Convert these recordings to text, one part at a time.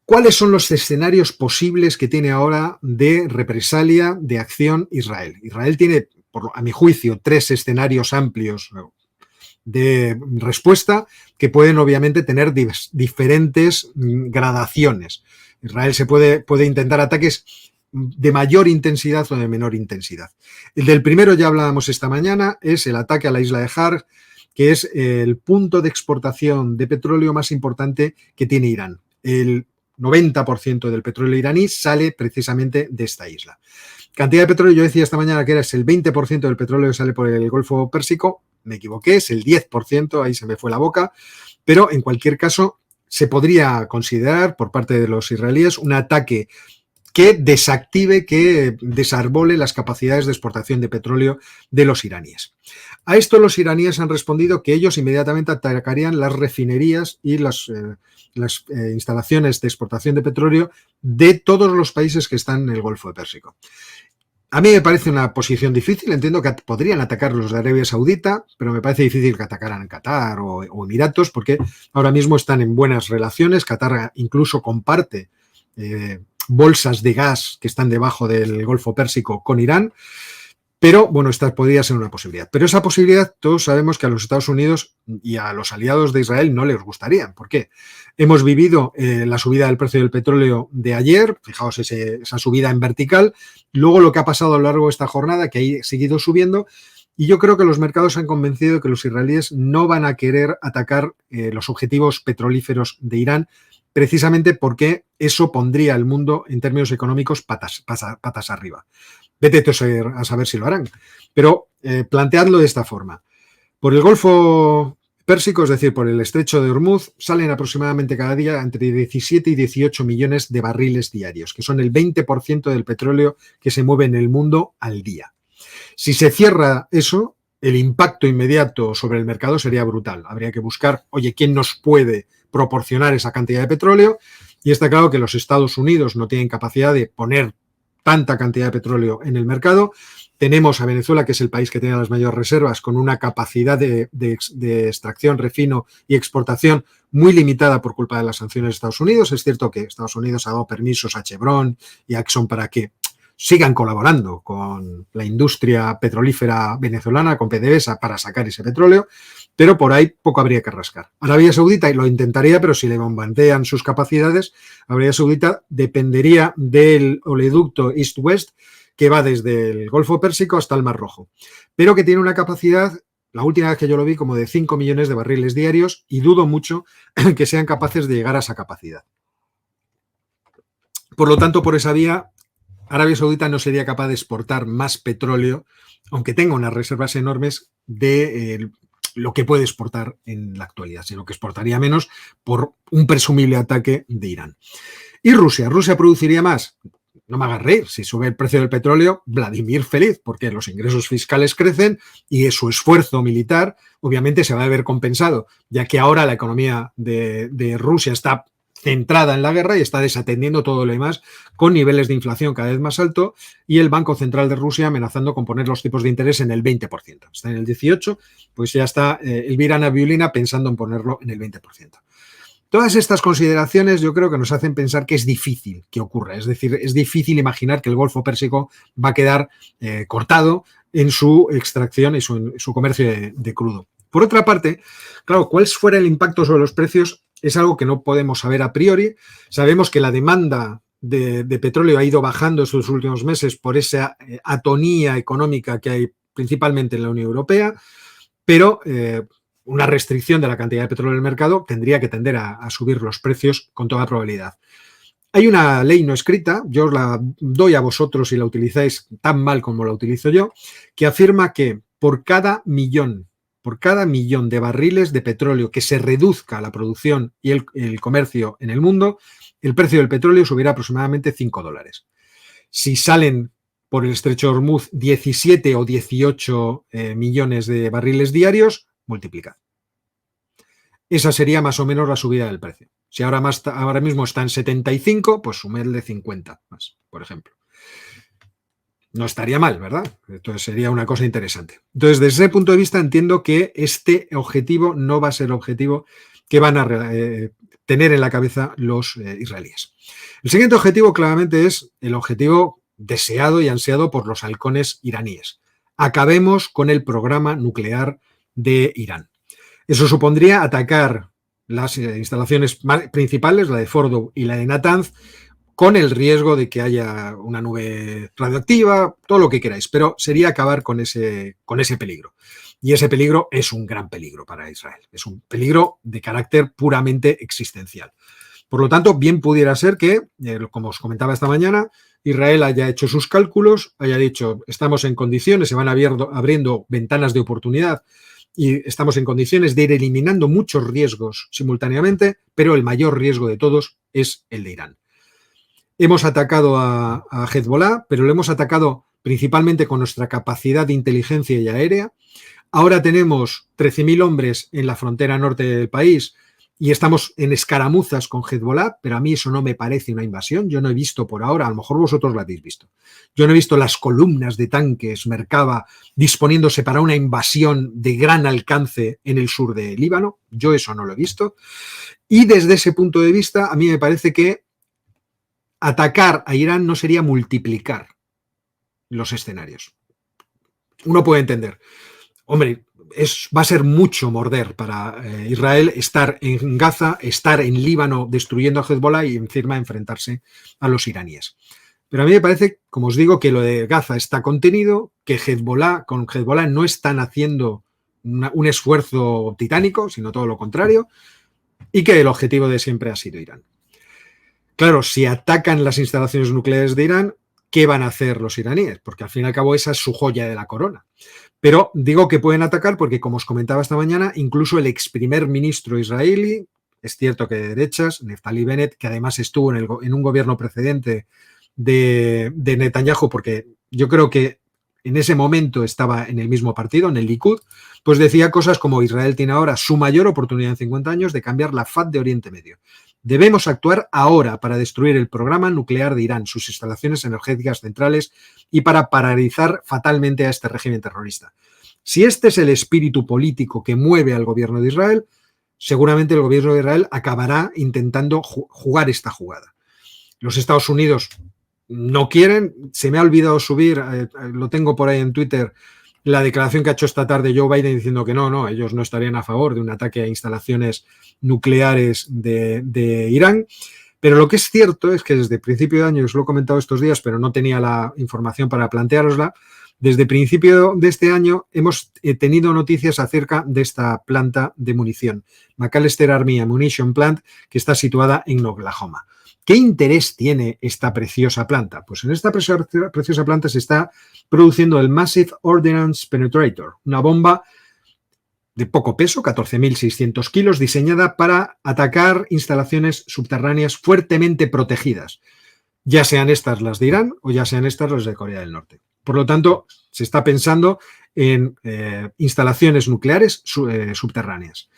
¿Cuáles son los escenarios posibles que tiene ahora de represalia, de acción Israel? Israel tiene, a mi juicio, 3 escenarios amplios de respuesta que pueden obviamente tener diferentes gradaciones. Israel puede intentar ataques de mayor intensidad o de menor intensidad. El del primero ya hablábamos esta mañana, es el ataque a la isla de Har, que es el punto de exportación de petróleo más importante que tiene Irán. El 90% del petróleo iraní sale precisamente de esta isla. Cantidad de petróleo, yo decía esta mañana que es el 20% del petróleo que sale por el Golfo Pérsico, me equivoqué, es el 10%, ahí se me fue la boca, pero en cualquier caso se podría considerar por parte de los israelíes un ataque que desactive, que desarbole las capacidades de exportación de petróleo de los iraníes. A esto los iraníes han respondido que ellos inmediatamente atacarían las refinerías y las instalaciones de exportación de petróleo de todos los países que están en el Golfo Pérsico. A mí me parece una posición difícil, entiendo que podrían atacar los de Arabia Saudita, pero me parece difícil que atacaran Qatar o Emiratos, porque ahora mismo están en buenas relaciones. Qatar incluso comparte bolsas de gas que están debajo del Golfo Pérsico con Irán, pero bueno, esta podría ser una posibilidad. Pero esa posibilidad todos sabemos que a los Estados Unidos y a los aliados de Israel no les gustaría. ¿Por qué? Hemos vivido la subida del precio del petróleo de ayer, fijaos esa subida en vertical, luego lo que ha pasado a lo largo de esta jornada, que ha seguido subiendo, y yo creo que los mercados se han convencido de que los israelíes no van a querer atacar los objetivos petrolíferos de Irán, precisamente porque eso pondría al mundo en términos económicos patas arriba. Vete a saber si lo harán. Pero planteadlo de esta forma. Por el Golfo Pérsico, es decir, por el estrecho de Hormuz, salen aproximadamente cada día entre 17 y 18 millones de barriles diarios, que son el 20% del petróleo que se mueve en el mundo al día. Si se cierra eso, el impacto inmediato sobre el mercado sería brutal. Habría que buscar, oye, ¿quién nos puede proporcionar esa cantidad de petróleo? Y está claro que los Estados Unidos no tienen capacidad de poner tanta cantidad de petróleo en el mercado. Tenemos a Venezuela, que es el país que tiene las mayores reservas, con una capacidad de extracción, refino y exportación muy limitada por culpa de las sanciones de Estados Unidos. Es cierto que Estados Unidos ha dado permisos a Chevron y a Exxon para que sigan colaborando con la industria petrolífera venezolana, con PDVSA, para sacar ese petróleo, pero por ahí poco habría que rascar. Arabia Saudita lo intentaría, pero si le bombardean sus capacidades, Arabia Saudita dependería del oleoducto East-West, que va desde el Golfo Pérsico hasta el Mar Rojo, pero que tiene una capacidad, la última vez que yo lo vi, como de 5 millones de barriles diarios, y dudo mucho que sean capaces de llegar a esa capacidad. Por lo tanto, por esa vía, Arabia Saudita no sería capaz de exportar más petróleo, aunque tenga unas reservas enormes de lo que puede exportar en la actualidad, sino que exportaría menos por un presumible ataque de Irán. ¿Y Rusia? ¿Rusia produciría más? No me hagas reír, si sube el precio del petróleo, Vladimir feliz, porque los ingresos fiscales crecen y su esfuerzo militar obviamente se va a ver compensado, ya que ahora la economía de Rusia está centrada en la guerra y está desatendiendo todo lo demás, con niveles de inflación cada vez más alto, y el Banco Central de Rusia amenazando con poner los tipos de interés en el 20%. Está en el 18%, pues ya está Elvira Nabiulina pensando en ponerlo en el 20%. Todas estas consideraciones yo creo que nos hacen pensar que es difícil que ocurra, es decir, es difícil imaginar que el Golfo Pérsico va a quedar cortado en su extracción y su comercio de crudo. Por otra parte, claro, cuál fuera el impacto sobre los precios es algo que no podemos saber a priori. Sabemos que la demanda de petróleo ha ido bajando estos últimos meses por esa atonía económica que hay principalmente en la Unión Europea, pero una restricción de la cantidad de petróleo en el mercado tendría que tender a subir los precios con toda probabilidad. Hay una ley no escrita, yo os la doy a vosotros si la utilizáis tan mal como la utilizo yo, que afirma que por cada millón de barriles de petróleo que se reduzca la producción y el comercio en el mundo, el precio del petróleo subirá aproximadamente $5. Si salen por el estrecho de Hormuz 17 o 18 millones de barriles diarios, multiplicad. Esa sería más o menos la subida del precio. Si ahora mismo está en 75, pues sumerle 50 más, por ejemplo. No estaría mal, ¿verdad? Entonces sería una cosa interesante. Entonces, desde ese punto de vista entiendo que este objetivo no va a ser el objetivo que van a tener en la cabeza los israelíes. El siguiente objetivo claramente es el objetivo deseado y ansiado por los halcones iraníes. Acabemos con el programa nuclear de Irán. Eso supondría atacar las instalaciones principales, la de Fordow y la de Natanz, con el riesgo de que haya una nube radioactiva, todo lo que queráis, pero sería acabar con ese peligro. Y ese peligro es un gran peligro para Israel, es un peligro de carácter puramente existencial. Por lo tanto, bien pudiera ser que, como os comentaba esta mañana, Israel haya hecho sus cálculos, haya dicho, estamos en condiciones, se van abriendo ventanas de oportunidad y estamos en condiciones de ir eliminando muchos riesgos simultáneamente, pero el mayor riesgo de todos es el de Irán. Hemos atacado a Hezbollah, pero lo hemos atacado principalmente con nuestra capacidad de inteligencia y aérea. Ahora tenemos 13.000 hombres en la frontera norte del país y estamos en escaramuzas con Hezbollah, pero a mí eso no me parece una invasión. Yo no he visto por ahora, a lo mejor vosotros la habéis visto. Yo no he visto las columnas de tanques Merkava disponiéndose para una invasión de gran alcance en el sur de Líbano. Yo eso no lo he visto. Y desde ese punto de vista, a mí me parece que atacar a Irán no sería multiplicar los escenarios. Uno puede entender, hombre, va a ser mucho morder para Israel estar en Gaza, estar en Líbano destruyendo a Hezbollah y encima enfrentarse a los iraníes. Pero a mí me parece, como os digo, que lo de Gaza está contenido, que con Hezbollah no están haciendo un esfuerzo titánico, sino todo lo contrario, y que el objetivo de siempre ha sido Irán. Claro, si atacan las instalaciones nucleares de Irán, ¿qué van a hacer los iraníes? Porque al fin y al cabo esa es su joya de la corona. Pero digo que pueden atacar porque, como os comentaba esta mañana, incluso el ex primer ministro israelí, es cierto que de derechas, Naftali Bennett, que además estuvo en un gobierno precedente de Netanyahu, porque yo creo que en ese momento estaba en el mismo partido, en el Likud, pues decía cosas como Israel tiene ahora su mayor oportunidad en 50 años de cambiar la faz de Oriente Medio. Debemos actuar ahora para destruir el programa nuclear de Irán, sus instalaciones energéticas centrales y para paralizar fatalmente a este régimen terrorista. Si este es el espíritu político que mueve al gobierno de Israel, seguramente el gobierno de Israel acabará intentando jugar esta jugada. Los Estados Unidos no quieren. Se me ha olvidado subir, lo tengo por ahí en Twitter, la declaración que ha hecho esta tarde Joe Biden diciendo que no, ellos no estarían a favor de un ataque a instalaciones nucleares de Irán. Pero lo que es cierto es que desde principio de año, os lo he comentado estos días, pero no tenía la información para planteárosla, desde principio de este año hemos tenido noticias acerca de esta planta de munición, McAllister Army Ammunition Plant, que está situada en Oklahoma. ¿Qué interés tiene esta preciosa planta? Pues en esta preciosa planta se está produciendo el Massive Ordnance Penetrator, una bomba de poco peso, 14.600 kilos, diseñada para atacar instalaciones subterráneas fuertemente protegidas, ya sean estas las de Irán o ya sean estas las de Corea del Norte. Por lo tanto, se está pensando en instalaciones nucleares subterráneas.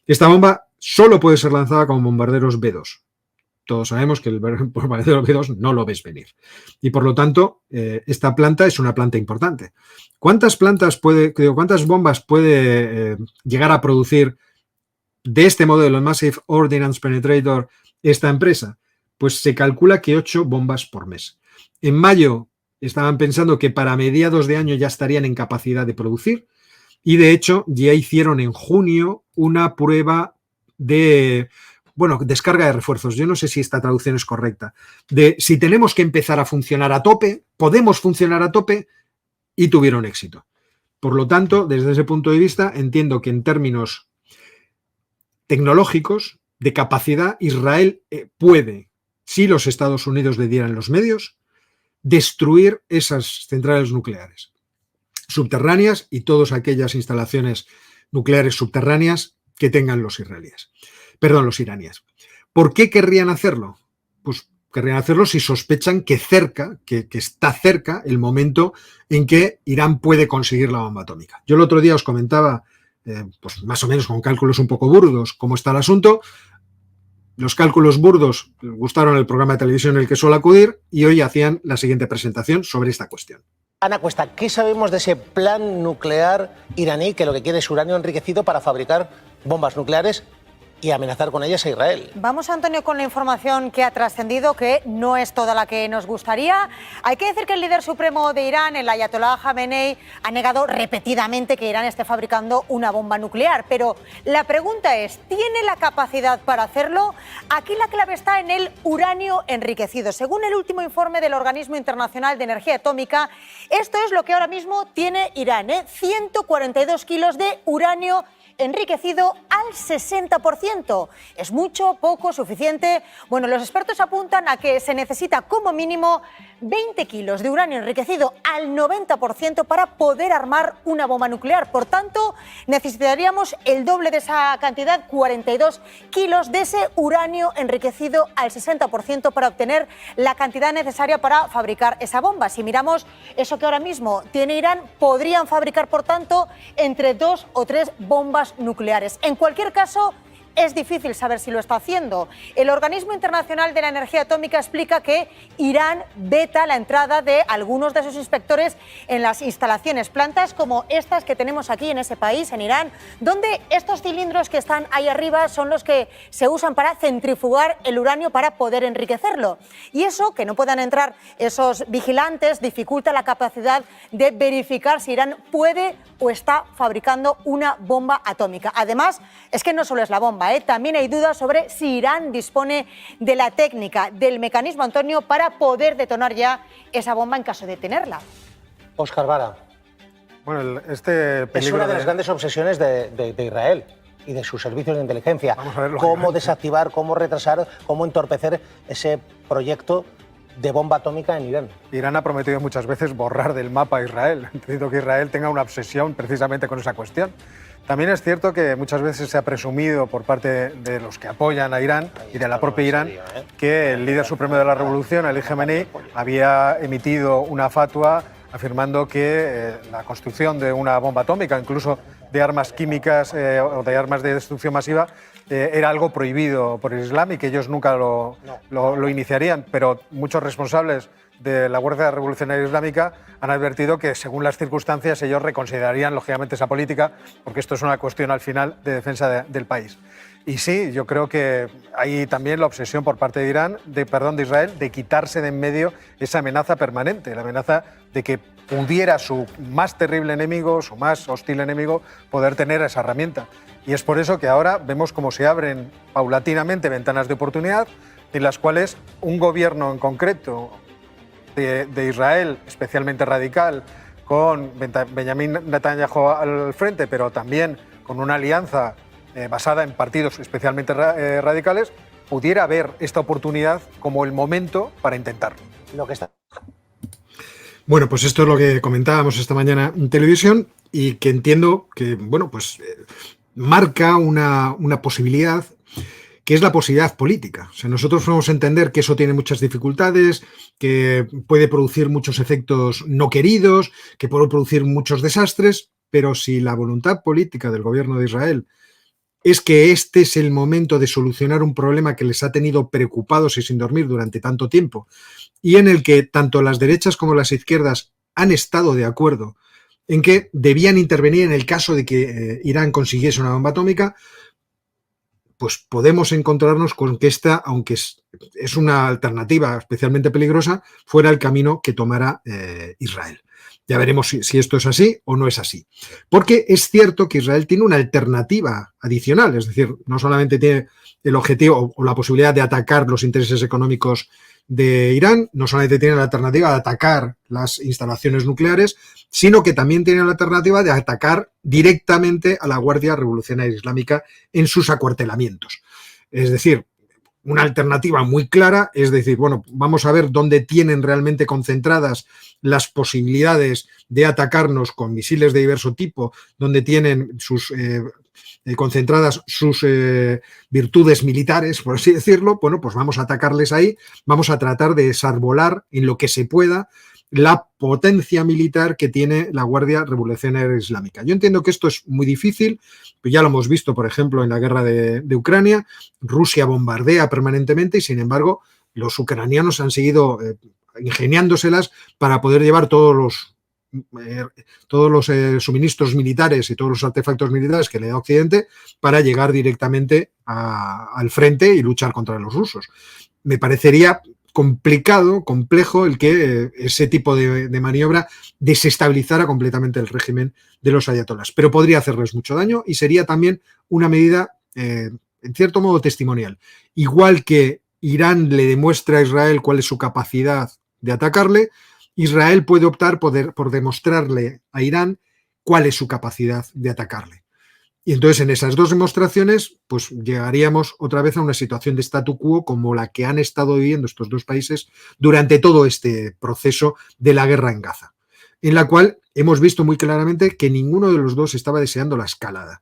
Esta bomba solo puede ser lanzada con bombarderos B-2. Todos sabemos que el bombardero B-2 no lo ves venir. Y por lo tanto, esta planta es una planta importante. ¿Cuántas bombas puede llegar a producir de este modelo, el Massive Ordnance Penetrator, esta empresa? Pues se calcula que 8 bombas por mes. En mayo estaban pensando que para mediados de año ya estarían en capacidad de producir y de hecho ya hicieron en junio una prueba de descarga de refuerzos. Yo no sé si esta traducción es correcta. De si tenemos que empezar a funcionar a tope, podemos funcionar a tope, y tuvieron éxito. Por lo tanto, desde ese punto de vista, entiendo que en términos tecnológicos, de capacidad, Israel puede, si los Estados Unidos le dieran los medios, destruir esas centrales nucleares subterráneas y todas aquellas instalaciones nucleares subterráneas que tengan los iraníes. ¿Por qué querrían hacerlo? Pues querrían hacerlo si sospechan que está cerca el momento en que Irán puede conseguir la bomba atómica. Yo el otro día os comentaba, pues más o menos con cálculos un poco burdos, cómo está el asunto. Los cálculos burdos gustaron el programa de televisión en el que suelo acudir y hoy hacían la siguiente presentación sobre esta cuestión. Ana Cuesta, ¿qué sabemos de ese plan nuclear iraní que lo que quiere es uranio enriquecido para fabricar bombas nucleares y amenazar con ellas a Israel. Vamos, Antonio, con la información que ha trascendido, que no es toda la que nos gustaría. Hay que decir que el líder supremo de Irán, el ayatolá Jamenei, ha negado repetidamente que Irán esté fabricando una bomba nuclear. Pero la pregunta es, ¿tiene la capacidad para hacerlo? Aquí la clave está en el uranio enriquecido. Según el último informe del Organismo Internacional de Energía Atómica, esto es lo que ahora mismo tiene Irán, 142 kilos de uranio enriquecido al 60%. ¿Es mucho, poco, suficiente? Bueno, los expertos apuntan a que se necesita como mínimo 20 kilos de uranio enriquecido al 90% para poder armar una bomba nuclear. Por tanto, necesitaríamos el doble de esa cantidad, 42 kilos de ese uranio enriquecido al 60% para obtener la cantidad necesaria para fabricar esa bomba. Si miramos eso que ahora mismo tiene Irán, podrían fabricar, por tanto, entre 2 o 3 bombas nucleares. En cualquier caso, es difícil saber si lo está haciendo. El Organismo Internacional de la Energía Atómica explica que Irán veta la entrada de algunos de sus inspectores en las instalaciones, plantas como estas que tenemos aquí en ese país, en Irán, donde estos cilindros que están ahí arriba son los que se usan para centrifugar el uranio para poder enriquecerlo. Y eso, que no puedan entrar esos vigilantes, dificulta la capacidad de verificar si Irán puede o está fabricando una bomba atómica. Además, es que no solo es la bomba, también hay dudas sobre si Irán dispone de la técnica, del mecanismo, Antonio, para poder detonar ya esa bomba en caso de tenerla. Óscar Vara. Bueno, este peligro es una de las grandes obsesiones de Israel y de sus servicios de inteligencia. Vamos a ver, cómo desactivar, cómo retrasar, cómo entorpecer ese proyecto de bomba atómica en Irán. Irán ha prometido muchas veces borrar del mapa a Israel. Entiendo que Israel tenga una obsesión precisamente con esa cuestión. También es cierto que muchas veces se ha presumido por parte de los que apoyan a Irán y de la propia Irán que el líder supremo de la revolución, Ali Khamenei, había emitido una fatua afirmando que la construcción de una bomba atómica, incluso de armas químicas o de armas de destrucción masiva, era algo prohibido por el Islam y que ellos nunca lo iniciarían. Pero muchos responsables de la Guardia Revolucionaria Islámica han advertido que, según las circunstancias, ellos reconsiderarían lógicamente esa política, porque esto es una cuestión al final de defensa del país. Y sí, yo creo que hay también la obsesión por parte de Israel, de quitarse de en medio esa amenaza permanente, la amenaza de que pudiera su más terrible enemigo, su más hostil enemigo, poder tener esa herramienta. Y es por eso que ahora vemos cómo se abren paulatinamente ventanas de oportunidad en las cuales un gobierno en concreto de Israel, especialmente radical, con Benjamin Netanyahu al frente, pero también con una alianza basada en partidos especialmente radicales, pudiera ver esta oportunidad como el momento para intentarlo. Bueno, pues esto es lo que comentábamos esta mañana en televisión y que entiendo que, bueno, pues marca una posibilidad, que es la posibilidad política. O sea, nosotros podemos entender que eso tiene muchas dificultades, que puede producir muchos efectos no queridos, que puede producir muchos desastres, pero si la voluntad política del gobierno de Israel es que este es el momento de solucionar un problema que les ha tenido preocupados y sin dormir durante tanto tiempo, y en el que tanto las derechas como las izquierdas han estado de acuerdo en que debían intervenir en el caso de que Irán consiguiese una bomba atómica, pues podemos encontrarnos con que esta, aunque es una alternativa especialmente peligrosa, fuera el camino que tomará Israel. Ya veremos si esto es así o no es así. Porque es cierto que Israel tiene una alternativa adicional, es decir, no solamente tiene el objetivo o la posibilidad de atacar los intereses económicos de Irán, no solamente tiene la alternativa de atacar las instalaciones nucleares, sino que también tiene la alternativa de atacar directamente a la Guardia Revolucionaria Islámica en sus acuartelamientos. Es decir, una alternativa muy clara, es decir, bueno, vamos a ver dónde tienen realmente concentradas las posibilidades de atacarnos con misiles de diverso tipo, donde tienen concentradas sus virtudes militares, por así decirlo. Bueno, pues vamos a atacarles ahí, vamos a tratar de desarbolar en lo que se pueda la potencia militar que tiene la Guardia Revolucionaria Islámica. Yo entiendo que esto es muy difícil, pero ya lo hemos visto, por ejemplo, en la guerra de Ucrania. Rusia bombardea permanentemente y, sin embargo, los ucranianos han seguido ingeniándoselas para poder llevar todos los todos los suministros militares y todos los artefactos militares que le da Occidente para llegar directamente al frente y luchar contra los rusos. Me parecería complicado, complejo el que ese tipo de maniobra desestabilizara completamente el régimen de los ayatolás, pero podría hacerles mucho daño y sería también una medida, en cierto modo, testimonial. Igual que Irán le demuestra a Israel cuál es su capacidad de atacarle, Israel puede optar por demostrarle a Irán cuál es su capacidad de atacarle. Y entonces en esas dos demostraciones pues llegaríamos otra vez a una situación de statu quo como la que han estado viviendo estos dos países durante todo este proceso de la guerra en Gaza, en la cual hemos visto muy claramente que ninguno de los dos estaba deseando la escalada.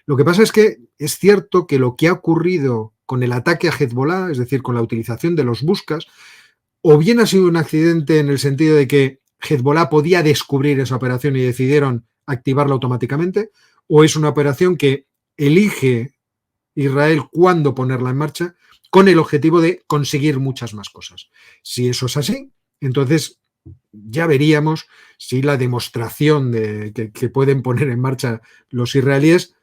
Lo que pasa es que es cierto que lo que ha ocurrido con el ataque a Hezbollah, es decir, con la utilización de los buscas, o bien ha sido un accidente en el sentido de que Hezbollah podía descubrir esa operación y decidieron activarla automáticamente, o es una operación que elige Israel cuándo ponerla en marcha con el objetivo de conseguir muchas más cosas. Si eso es así, entonces ya veríamos si la demostración que pueden poner en marcha los israelíes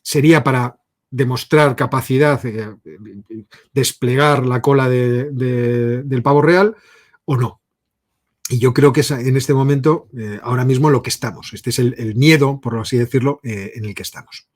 sería para demostrar capacidad, desplegar la cola del pavo real o no. Y yo creo que es en este momento, ahora mismo, lo que estamos. Este es el miedo, por así decirlo, en el que estamos.